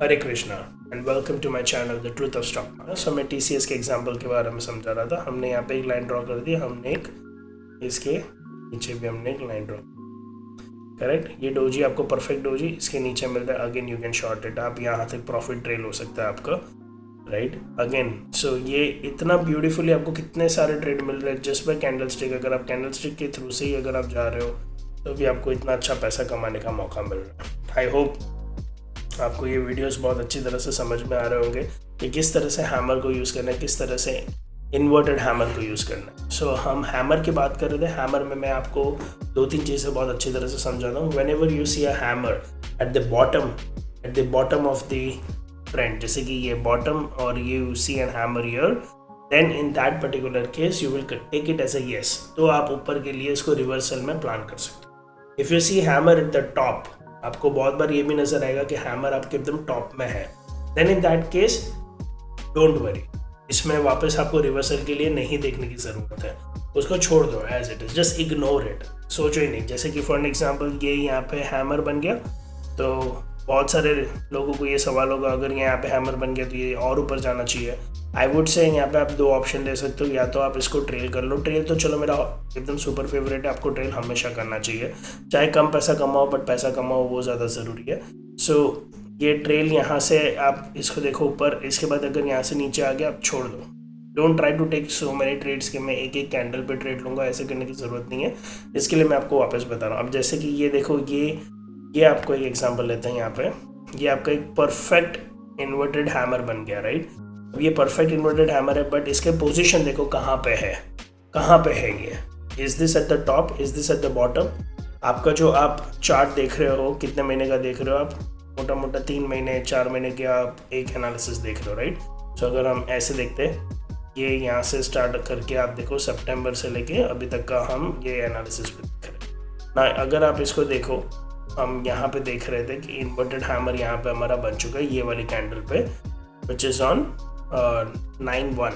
Hare Krishna and welcome to my channel the truth of stock market. So मैं टीसीएस के example के बारे में समझा रहा था। हमने यहाँ पे एक लाइन ड्रॉ कर दी, हमने एक इसके नीचे भी हमने एक लाइन ड्रॉ, करेक्ट। ये डोजी आपको परफेक्ट डोजी इसके नीचे मिलता है। Again you can short it, आप यहाँ तक प्रॉफिट ट्रेल हो सकता है आपका, राइट। अगेन सो ये इतना ब्यूटीफुली आपको कितने सारे ट्रेड मिल रहे हैं जस्ट बाय कैंडल स्टिक। अगर आप कैंडल स्टिक के थ्रू से ही अगर आप जा रहे हो तो भी आपको इतना अच्छा पैसा कमाने का मौका मिल रहा है। आई होप आपको ये वीडियोस बहुत अच्छी तरह से समझ में आ रहे होंगे कि किस तरह से हैमर को यूज़ करना है, किस तरह से इन्वर्टेड हैमर को यूज़ करना है। सो हम हैमर की बात कर रहे थे। हैमर में मैं आपको 2-3 चीज़ें बहुत अच्छी तरह से समझाता हूँ। Whenever you see a hammer at the bottom of the trend, जैसे कि ये बॉटम और you see an hammer here, then in that particular case you will take it as a yes. तो आप ऊपर के लिए इसको रिवर्सल में प्लान कर सकते हो। If you see hammer at the top, आपको बहुत बार ये भी नजर आएगा कि हैमर आपके एकदम टॉप में है, then in that case don't worry, इसमें वापस आपको रिवर्सल के लिए नहीं देखने की ज़रूरत है, उसको छोड़ दो as it is, just ignore it, सोचो ही नहीं। जैसे कि फॉर एन एग्जांपल ये यहाँ पे हैमर बन गया, तो बहुत सारे लोगों को ये सवाल होगा अगर यहाँ पे हैमर बन गया तो ये और ऊपर जाना चाहिए। आई वुड से यहाँ पे आप 2 ऑप्शन दे सकते हो, या तो आप इसको ट्रेल कर लो। ट्रेल तो चलो मेरा एकदम सुपर फेवरेट है, आपको ट्रेल हमेशा करना चाहिए, चाहे कम पैसा कमाओ बट पैसा कमाओ वो ज़्यादा ज़रूरी है। सो ये ट्रेल यहाँ से आप इसको देखो ऊपर, इसके बाद अगर यहाँ से नीचे आ गया आप छोड़ दो। Don't try to take so many trades कि मैं एक एक कैंडल पे ट्रेड लूँगा, ऐसे करने की ज़रूरत नहीं है। इसके लिए मैं आपको वापस बता रहा हूँ। अब जैसे कि ये देखो, ये आपको एक एग्जाम्पल लेते हैं। यहाँ पे ये आपका एक परफेक्ट इन्वर्टेड हैमर बन गया, राइट। अब ये परफेक्ट इन्वर्टेड हैमर है बट इसके पोजीशन देखो कहाँ पे है, कहाँ पे है ये। Is this eight the top, is this eight the bottom. आपका जो आप चार्ट देख रहे हो, कितने महीने का देख रहे हो आप, मोटा मोटा 3 महीने 4 महीने के आप एक एनालिसिस देख रहे हो, राइट। सो अगर हम ऐसे देखते हैं, ये यहाँ से स्टार्ट करके आप देखो सितंबर से लेके अभी तक का हम ये एनालिसिस पे देख रहे हैं ना। अगर आप इसको देखो, हम यहाँ पे देख रहे थे कि इन्वर्टेड हैमर यहाँ पे हमारा बन चुका है ये वाली कैंडल पे, विच इज़ ऑन 9-1,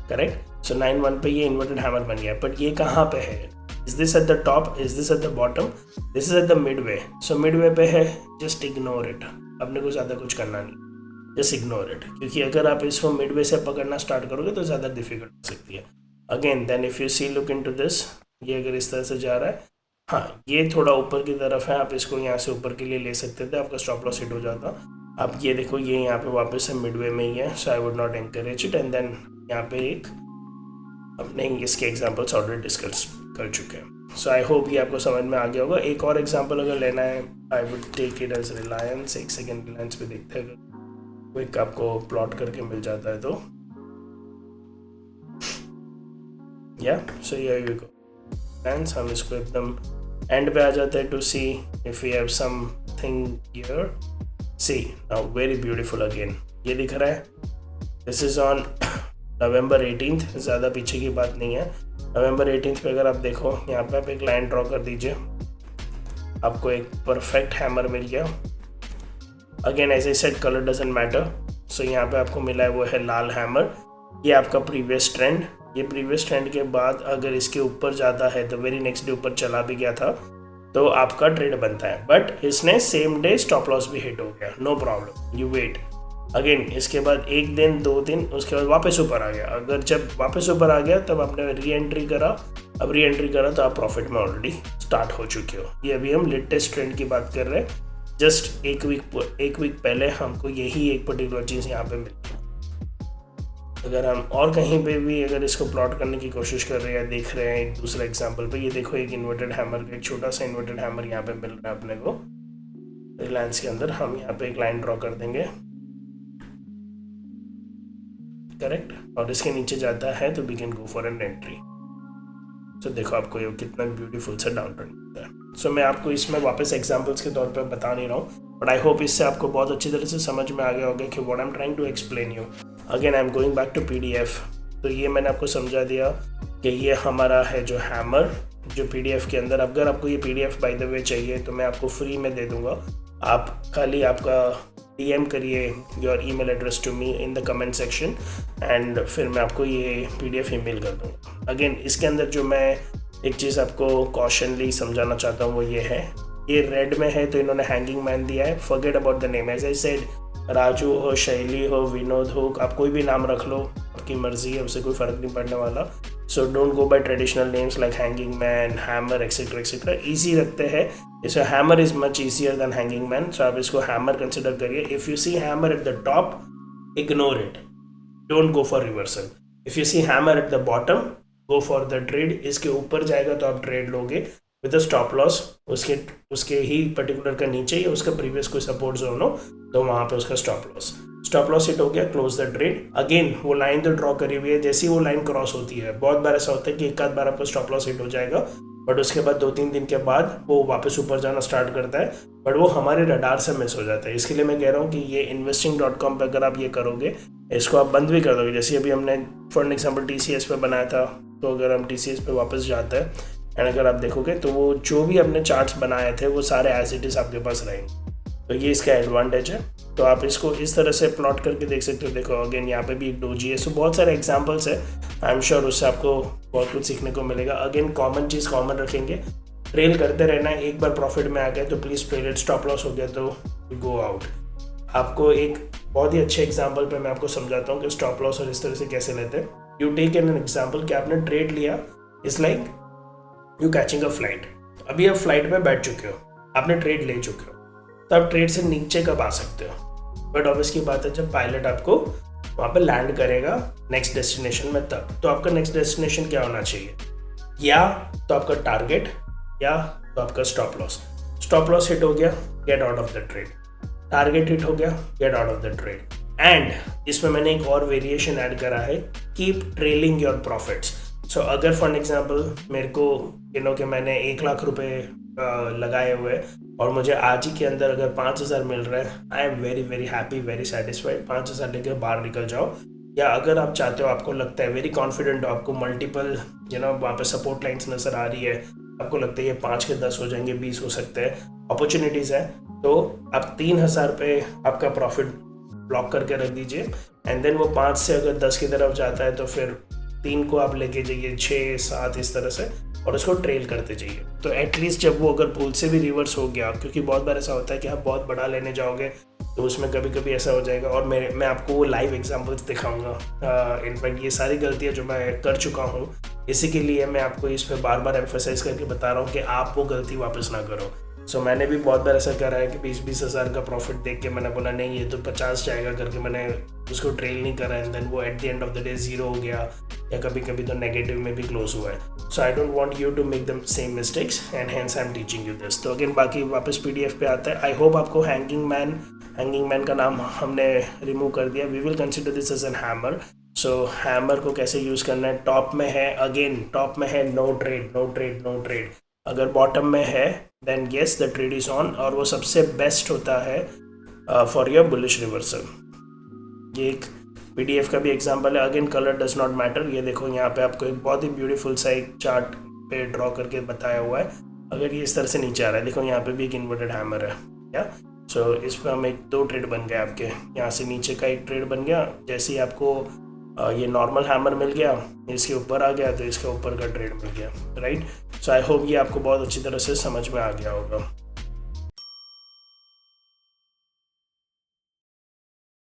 करेक्ट। सो 9-1 पे ये इन्वर्टेड हैमर बन गया, बट ये कहाँ पे है? Is this eight the top, is this eight the bottom, this is at the Midway. So Midway पे है, जस्ट इग्नोर इट, अपने को ज़्यादा कुछ करना नहीं, जस्ट इग्नोर इट, क्योंकि अगर आप इसको मिडवे से पकड़ना स्टार्ट करोगे तो ज़्यादा डिफिकल्ट हो सकती है। Again then if you see look into this, ये अगर इस तरह से जा रहा है, हाँ ये थोड़ा ऊपर की तरफ है, आप इसको यहाँ से ऊपर के लिए ले सकते थे, आपका स्टॉप लॉस हिट हो जाता। अब ये देखो, ये यहाँ पे वापस से मिडवे में ही है, so I would not encourage it. And then यहाँ पे एक अपने इसके एग्जांपल्स ऑलरेडी डिस्कस कर चुके हैं। सो आई होप ये आपको समझ में आ गया होगा। एक और एग्जांपल अगर लेना है, I would take it as Reliance. एक सेकेंड, रिलायंस पे देखते हैं, अगर क्विक आपको प्लॉट करके मिल जाता है तो, या so here you go Reliance. हम इसको एकदम एंड पे आ जाते हैं to see if we have something here. See now very beautiful, again ये दिख रहा है, this is on November 18th, ज़्यादा पीछे की बात नहीं है। नवंबर 18th पे अगर आप देखो, यहाँ पे आप एक लाइन ड्रॉ कर दीजिए, आपको एक परफेक्ट हैमर मिल गया। Again as I said, colour doesn't matter. So यहाँ पे आपको मिला है वो है लाल हैमर। ये आपका प्रीवियस ट्रेंड, ये प्रीवियस ट्रेंड के बाद अगर इसके ऊपर जाता है तो वेरी नेक्स्ट डे ऊपर चला भी गया था तो आपका ट्रेड बनता है, बट इसने सेम डे स्टॉप लॉस भी हिट हो गया, no problem, you wait. Again इसके बाद 1 दिन 2 दिन उसके बाद वापस ऊपर आ गया। अगर जब वापस ऊपर आ गया तब आपने री एंट्री करा, अब री एंट्री करा तो आप प्रॉफिट में ऑलरेडी स्टार्ट हो चुके हो। ये अभी हम लेटेस्ट ट्रेंड की बात कर रहे हैं, जस्ट एक वीक पहले हमको यही एक पर्टिकुलर चीज़ यहाँ पे मिली। अगर हम और कहीं पे भी अगर इसको प्लॉट करने की कोशिश कर रहे हैं, देख रहे हैं एक दूसरा एग्जांपल पे, ये देखो एक इन्वर्टेड हैमर, एक छोटा सा इन्वर्टेड हैमर यहाँ पे मिल रहा है अपने को रिलायंस के अंदर। हम यहाँ पे एक लाइन ड्रॉ कर देंगे, करेक्ट, और इसके नीचे जाता है तो we can go for an entry. So देखो आपको ये कितना ब्यूटीफुल सा डाउन ट्रेंड मिलता है। सो मैं आपको इसमें वापस एग्जांपल्स के तौर पे बता नहीं रहा हूँ, बट आई होप इससे आपको बहुत अच्छी तरह से समझ में आ गया होगा कि what I am trying to explain you. Again I am going back to PDF। तो ये मैंने आपको समझा दिया कि ये हमारा है जो हैमर, जो PDF के अंदर, अगर आपको ये PDF बाय द वे चाहिए तो मैं आपको फ्री में दे दूंगा। आप खाली आपका DM करिए your email address to me in the comment section, and फिर मैं आपको ये PDF ईमेल कर दूँगा। अगेन इसके अंदर जो मैं एक चीज़ आपको कॉशनली समझाना चाहता हूँ वो ये है, ये रेड में है तो इन्होंने हैंगिंग मैन दिया है, forget about the name. As I said, Raju हो, शैली हो, विनोद हो, आप कोई भी नाम रख लो, आपकी मर्जी है, उससे कोई फ़र्क नहीं पड़ने वाला। So don't go by traditional names like hanging man, hammer etcetera etcetera. Easy रखते हैं, जैसे hammer is much easier than hanging man, so आप इसको हैमर कंसिडर करिए। If you see hammer at the top, ignore it, don't go for reversal. If you see hammer at the bottom, go for the trade. इसके ऊपर जाएगा तो आप trade लोगे with stop loss, उसके ही पर्टिकुलर का नीचे या उसका प्रीवियस कोई सपोर्ट जोन हो तो वहाँ पे उसका स्टॉप लॉस हिट हो गया, क्लोज द ट्रेड। अगेन वो लाइन तो ड्रॉ करी हुई है, जैसी वो लाइन क्रॉस होती है, बहुत बार ऐसा होता है कि एक आध बार आपको स्टॉप लॉस हिट हो जाएगा, बट उसके बाद 2-3 दिन के बाद वो वापस ऊपर जाना स्टार्ट करता है, बट वो हमारे रडार से मिस हो जाता है। इसके लिए मैं कह रहा हूँ कि ये investing.com पे अगर आप ये करोगे, इसको आप बंद भी कर दोगे। जैसे अभी हमने फॉर एग्जाम्पल TCS पे बनाया था, तो अगर हम TCS पे वापस जाते हैं एंड अगर आप देखोगे तो वो जो भी हमने चार्ट्स बनाए थे वो सारे एज इट इज आपके पास रहेंगे। तो ये इसका एडवांटेज है। तो आप इसको इस तरह से प्लॉट करके देख सकते हो। देखो अगेन यहाँ पे भी एक डोजी है, सो बहुत सारे एग्जांपल्स है, आई एम श्योर उससे आपको बहुत कुछ सीखने को मिलेगा। अगेन कॉमन चीज़ कॉमन रखेंगे, ट्रेल करते रहना है। एक बार प्रॉफिट में आ गए तो please trail it, stop loss हो गया तो गो आउट। आपको एक बहुत ही अच्छे एग्जाम्पल पे मैं आपको समझाता हूँ कि स्टॉप लॉस और इस तरह से कैसे लेते हैं। यू टेक एन एग्जाम्पल कि आपने ट्रेड लिया, it's like you catching a flight. अभी आप फ्लाइट में बैठ चुके हो, आपने ट्रेड ले चुके हो, तो आप ट्रेड से नीचे कब आ सकते हो? बट ऑब्वियस की बात है जब पायलट आपको वहाँ पे लैंड करेगा नेक्स्ट डेस्टिनेशन में, तब। तो आपका नेक्स्ट डेस्टिनेशन क्या होना चाहिए? या तो आपका टारगेट या तो आपका stop loss. Stop loss hit हो गया, get out of the trade. Target hit हो गया, get out of the trade. And इसमें मैंने एक और वेरिएशन ऐड करा है, कीप ट्रेलिंग योर प्रॉफिट्स। सो अगर फॉर एग्जाम्पल मेरे को कि मैंने 1 लाख रुपए लगाए हुए और मुझे आज ही के अंदर अगर 5,000 मिल रहा है, I am very very happy, very satisfied. 5,000 लेके बाहर निकल जाओ। या अगर आप चाहते हो, आपको लगता है वेरी कॉन्फिडेंट हो, आपको मल्टीपल वहाँ पे सपोर्ट लाइन्स नजर आ रही है, आपको लगता है ये 5 के 10 हो जाएंगे, 20 हो सकते हैं, अपॉर्चुनिटीज़ है, तो आप 3,000 पे आपका प्रॉफिट ब्लॉक करके रख दीजिए। एंड देन वो 5 से अगर 10 की तरफ जाता है तो फिर 3 को आप लेके जाइए, 6, 7 इस तरह से, और उसको ट्रेल करते जाइए। तो एटलीस्ट जब वो अगर भूल से भी रिवर्स हो गया, क्योंकि बहुत बार ऐसा होता है कि आप बहुत बड़ा लेने जाओगे तो उसमें कभी कभी ऐसा हो जाएगा, और मैं आपको वो लाइव एग्जांपल्स दिखाऊंगा। इनफैक्ट ये सारी गलतियां जो मैं कर चुका हूँ, इसी के लिए मैं आपको इस पर बार बार एम्फोसाइज करके बता रहा हूँ कि आप वो गलती वापस ना करो। सो मैंने भी बहुत बार ऐसा करा है कि 20-20 हज़ार का प्रॉफिट देख के मैंने बोला नहीं ये तो 50 जाएगा करके मैंने उसको ट्रेल नहीं करा, एंड देन वो at the end of the day 0 हो गया, या कभी कभी तो नेगेटिव में भी क्लोज हुआ है। So I don't want you to make the same mistakes and hence I am teaching you this. तो अगेन बाकी वापस PDF पे आता है। आई होप आपको हैंगिंग मैन का नाम हमने रिमूव कर दिया। We will consider this as an hammer. So hammer को कैसे यूज़ करना है, टॉप में है, अगेन टॉप में है नो ट्रेड। अगर बॉटम में है then yes the trade is on, और वो सबसे बेस्ट होता है फॉर योर बुलिश रिवर्सल। ये एक PDF का भी एग्जांपल है। Again colour does not matter. ये देखो यहाँ पे आपको एक बहुत ही ब्यूटीफुल सा एक चार्ट पे ड्रॉ करके बताया हुआ है। अगर ये इस तरह से नीचे आ रहा है, देखो यहाँ पे भी एक इन्वर्टेड हैमर है क्या। सो इस पर हम 2 ट्रेड बन गए आपके, यहाँ से नीचे का एक ट्रेड बन गया। जैसे ही आपको ये नॉर्मल हैमर मिल गया, इसके ऊपर आ गया तो इसके ऊपर का ट्रेड मिल गया, राइट। सो आई होप ये आपको बहुत अच्छी तरह से समझ में आ गया होगा।